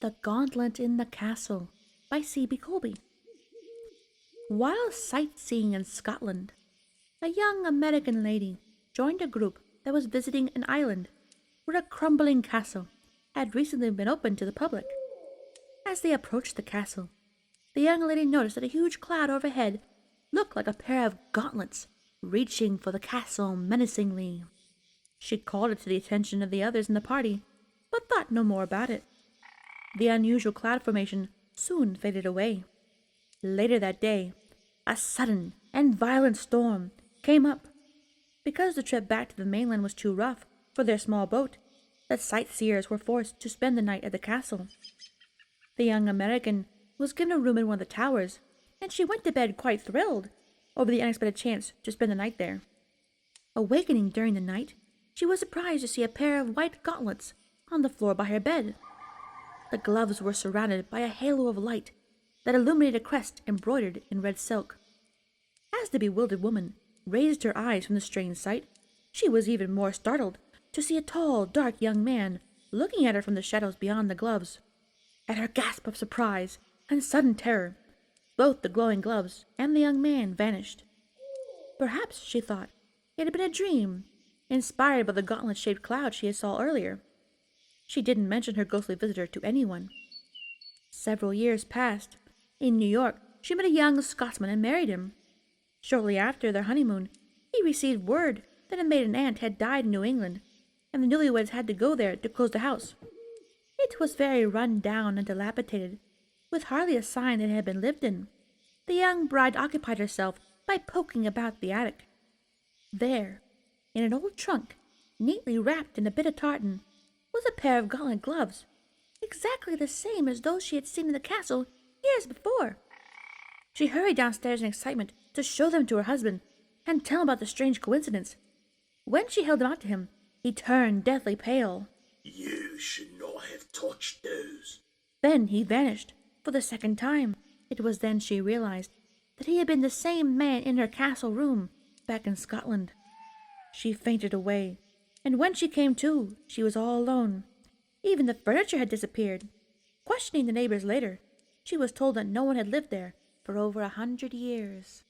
The Gauntlet in the Castle by C.B. Colby. While sightseeing in Scotland, a young American lady joined a group that was visiting an island where a crumbling castle had recently been opened to the public. As they approached the castle, the young lady noticed that a huge cloud overhead looked like a pair of gauntlets reaching for the castle menacingly. She called it to the attention of the others in the party, but thought no more about it. The unusual cloud formation soon faded away. Later that day, a sudden and violent storm came up. Because the trip back to the mainland was too rough for their small boat, the sightseers were forced to spend the night at the castle. The young American was given a room in one of the towers, and she went to bed quite thrilled over the unexpected chance to spend the night there. Awakening during the night, she was surprised to see a pair of white gauntlets on the floor by her bed. The gloves were surrounded by a halo of light that illuminated a crest embroidered in red silk. As the bewildered woman raised her eyes from the strange sight, she was even more startled to see a tall, dark young man looking at her from the shadows beyond the gloves. At her gasp of surprise and sudden terror, both the glowing gloves and the young man vanished. Perhaps, she thought, it had been a dream, inspired by the gauntlet-shaped cloud she had saw earlier. She didn't mention her ghostly visitor to anyone. Several years passed. In New York, she met a young Scotsman and married him. Shortly after their honeymoon, he received word that a maiden aunt had died in New England, and the newlyweds had to go there to close the house. It was very run down and dilapidated, with hardly a sign that it had been lived in. The young bride occupied herself by poking about the attic. There, in an old trunk, neatly wrapped in a bit of tartan, was a pair of gauntlet gloves, exactly the same as those she had seen in the castle years before. She hurried downstairs in excitement to show them to her husband and tell him about the strange coincidence. When she held them out to him, he turned deathly pale. "You should not have touched those." Then he vanished for the second time. It was then she realized that he had been the same man in her castle room back in Scotland. She fainted away, and when she came to, she was all alone. Even the furniture had disappeared. Questioning the neighbors later, she was told that no one had lived there for over 100 years.